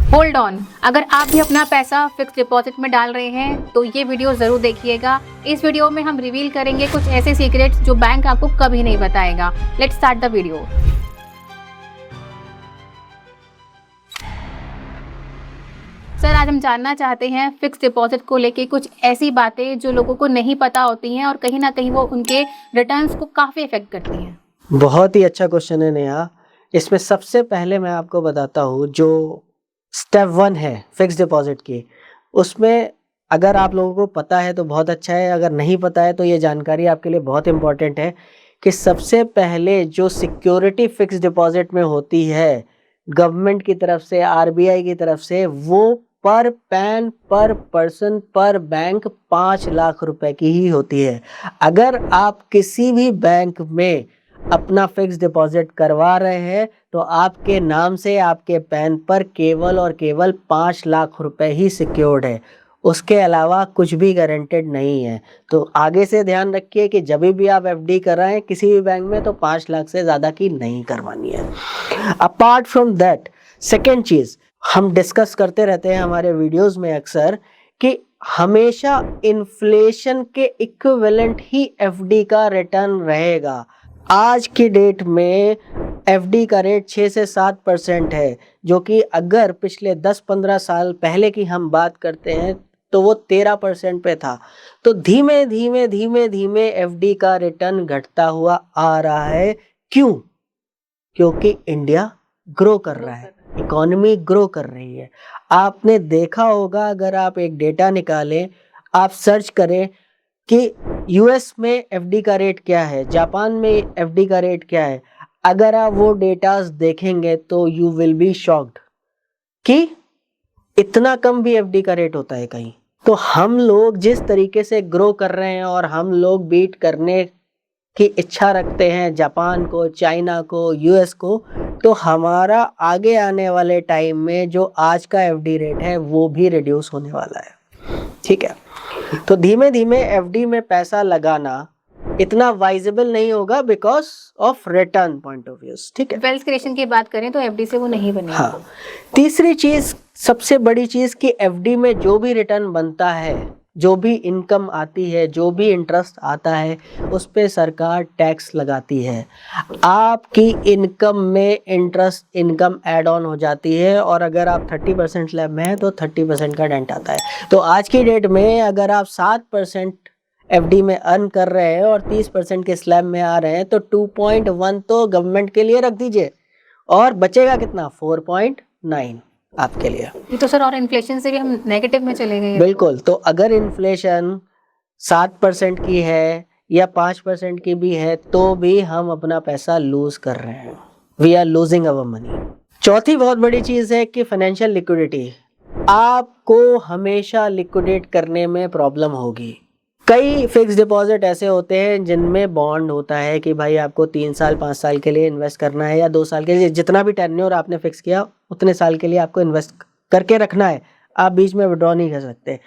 Hold on, अगर आप भी अपना पैसा फिक्स डिपॉजिट में डाल रहे हैं तो ये वीडियो जरूर देखिएगा। इस वीडियो में हम रिवील करेंगे कुछ ऐसे सीक्रेट्स जो बैंक आपको कभी नहीं बताएगा। Let's start the video. Sir, आज हम जानना चाहते हैं फिक्स डिपॉजिट को लेके कुछ ऐसी बातें जो लोगों को नहीं पता होती हैं और कहीं ना कहीं वो उनके रिटर्न्स को काफ़ी इफेक्ट करती हैं। बहुत ही अच्छा क्वेश्चन है नेहा। इसमें सबसे पहले मैं आपको बताता हूँ जो स्टेप 1 है फिक्स डिपॉजिट की, उसमें अगर आप लोगों को पता है तो बहुत अच्छा है, अगर नहीं पता है तो ये जानकारी आपके लिए बहुत इंपॉर्टेंट है कि सबसे पहले जो सिक्योरिटी फिक्स डिपॉजिट में होती है गवर्नमेंट की तरफ से, आरबीआई की तरफ से, वो पर पैन, पर पर्सन, पर बैंक 5 लाख रुपए की ही होती है। अगर आप किसी भी बैंक में अपना फिक्स डिपॉजिट करवा रहे हैं तो आपके नाम से, आपके पैन पर केवल और केवल 5 लाख रुपए ही सिक्योर्ड है, उसके अलावा कुछ भी गारंटेड नहीं है। तो आगे से ध्यान रखिए कि जब भी आप एफडी कर रहे हैं किसी भी बैंक में तो 5 लाख से ज़्यादा की नहीं करवानी है। अपार्ट फ्रॉम दैट, सेकेंड चीज़ हम डिस्कस करते रहते हैं हमारे वीडियोस में अक्सर कि हमेशा इन्फ्लेशन के इक्विवेलेंट ही एफडी का रिटर्न रहेगा। आज की डेट में एफडी का रेट 6 से 7% है, जो कि अगर पिछले 10-15 साल पहले की हम बात करते हैं तो वो 13% पे था। तो धीमे धीमे धीमे धीमे एफडी का रिटर्न घटता हुआ आ रहा है। क्यों? क्योंकि इंडिया ग्रो कर रहा है, इकोनॉमी ग्रो कर रही है। आपने देखा होगा, अगर आप एक डेटा निकालें, आप सर्च करें कि यूएस में एफडी का रेट क्या है, जापान में एफडी का रेट क्या है, अगर आप वो डेटास देखेंगे तो यू विल बी शॉक्ड कि इतना कम भी एफडी का रेट होता है कहीं। तो हम लोग जिस तरीके से ग्रो कर रहे हैं और हम लोग बीट करने की इच्छा रखते हैं जापान को, चाइना को, यूएस को, तो हमारा आगे आने वाले टाइम में जो आज का एफडी रेट है वो भी रिड्यूस होने वाला है। ठीक है, तो धीमे धीमे एफडी में पैसा लगाना इतना वाइजेबल नहीं होगा because of return point of view. ठीक है, वेल्थ क्रिएशन की बात करें तो एफडी से वो नहीं बनेगा। हाँ, तीसरी चीज, सबसे बड़ी चीज कि एफडी में जो भी रिटर्न बनता है, जो भी इनकम आती है, जो भी इंटरेस्ट आता है, उस पे सरकार टैक्स लगाती है। आपकी इनकम में इंटरेस्ट इनकम ऐड ऑन हो जाती है और अगर आप 30% स्लैब में है तो 30% का डेंट आता है। तो आज की डेट में अगर आप 7% एफडी में अर्न कर रहे हैं और 30% के स्लैब में आ रहे हैं तो 2.1 तो गवर्नमेंट के लिए रख दीजिए और बचेगा कितना? 4.9 आपके लिए। ये तो सर, और इन्फ्लेशन से भी हम नेगेटिव में चले गए। बिल्कुल, तो अगर इन्फ्लेशन 7% की है या 5% की भी है तो भी हम अपना पैसा लूज कर रहे हैं। We are losing our money. चौथी बहुत बड़ी चीज है कि फाइनेंशियल लिक्विडिटी। आपको हमेशा लिक्विडेट करने में प्रॉब्लम होगी। कई फिक्स डिपॉजिट ऐसे होते हैं जिनमें बॉन्ड होता है कि भाई आपको 3 साल 5 साल के लिए इन्वेस्ट करना है या 2 साल के लिए, जितना भी टेन्योर आपने फिक्स किया उतने साल के लिए आपको इन्वेस्ट करके रखना है, आप बीच में विड्रॉ नहीं कर सकते।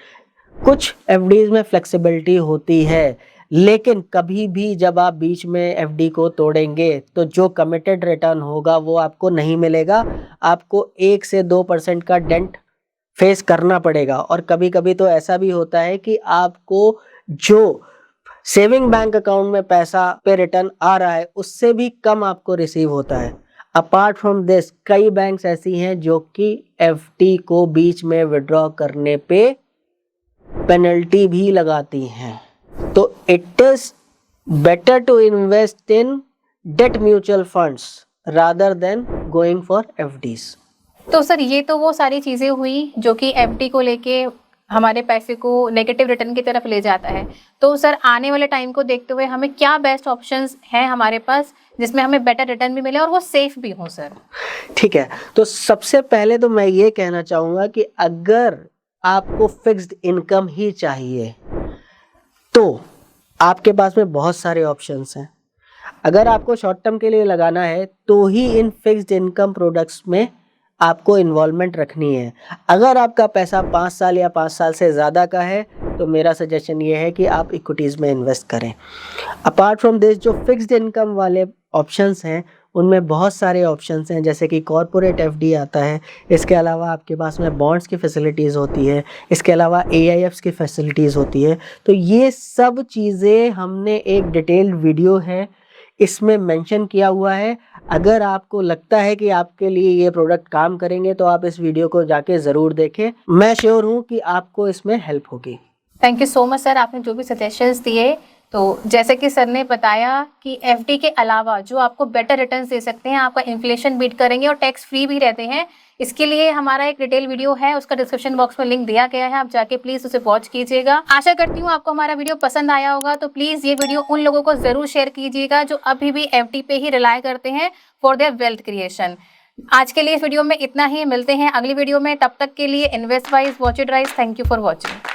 कुछ एफडीज में फ्लेक्सिबिलिटी होती है, लेकिन कभी भी जब आप बीच में एफडी को तोड़ेंगे तो जो कमिटेड रिटर्न होगा वो आपको नहीं मिलेगा। आपको 1 से 2% का डेंट फेस करना पड़ेगा और कभी कभी तो ऐसा भी होता है कि आपको जो सेविंग बैंक अकाउंट में पैसा पे रिटर्न आ रहा है उससे भी कम आपको रिसीव होता है। अपार्ट फ्रॉम दिस, कई बैंक्स ऐसी हैं जो कि एफडी को बीच में विड्रॉ करने पे पेनल्टी भी लगाती हैं। तो it is better to invest in debt mutual funds rather than going for FDs. तो सर, ये तो वो सारी चीजें हुई जो कि एफडी को लेके हमारे पैसे को नेगेटिव रिटर्न की तरफ ले जाता है। तो सर, आने वाले टाइम को देखते हुए हमें क्या बेस्ट ऑप्शंस हैं हमारे पास जिसमें हमें बेटर रिटर्न भी मिले और वो सेफ भी हो सर? ठीक है, तो सबसे पहले तो मैं ये कहना चाहूंगा कि अगर आपको फिक्स्ड इनकम ही चाहिए तो आपके पास में बहुत सारे ऑप्शंस हैं। अगर आपको शॉर्ट टर्म के लिए लगाना है तो ही इन फिक्स्ड इनकम प्रोडक्ट्स में आपको इन्वॉल्वमेंट रखनी है। अगर आपका पैसा 5 साल या 5 साल से ज़्यादा का है तो मेरा सजेशन ये है कि आप इक्विटीज़ में इन्वेस्ट करें। अपार्ट फ्रॉम दिस, जो फिक्स्ड इनकम वाले ऑप्शंस हैं उनमें बहुत सारे ऑप्शंस हैं, जैसे कि कॉर्पोरेट एफडी आता है, इसके अलावा आपके पास में बॉन्ड्स की फैसिलिटीज़ होती है, इसके अलावा एआईएफ्स की फैसिलिटीज़ होती है। तो ये सब चीज़ें हमने एक डिटेल्ड वीडियो है इसमें मेंशन किया हुआ है। अगर आपको लगता है कि आपके लिए ये प्रोडक्ट काम करेंगे तो आप इस वीडियो को जाके ज़रूर देखें। मैं श्योर हूँ कि आपको इसमें हेल्प होगी। Thank you so much sir, आपने जो भी सजेशंस दिए, तो जैसे कि सर ने बताया कि एफडी के अलावा जो आपको बेटर रिटर्न्स दे सकते हैं, आपका इन्फ्लेशन बीट करेंगे और टैक्स फ्री भी रहते हैं, इसके लिए हमारा एक डिटेल वीडियो है, उसका डिस्क्रिप्शन बॉक्स में लिंक दिया गया है, आप जाके प्लीज उसे वॉच कीजिएगा। आशा करती हूँ आपको हमारा वीडियो पसंद आया होगा, तो प्लीज ये वीडियो उन लोगों को जरूर शेयर कीजिएगा जो अभी भी एफडी पे ही रिलाय करते हैं फॉर देयर वेल्थ क्रिएशन। आज के लिए इस वीडियो में इतना ही, मिलते हैं अगली वीडियो में, तब तक के लिए invest wise watch it rise. Thank you for watching.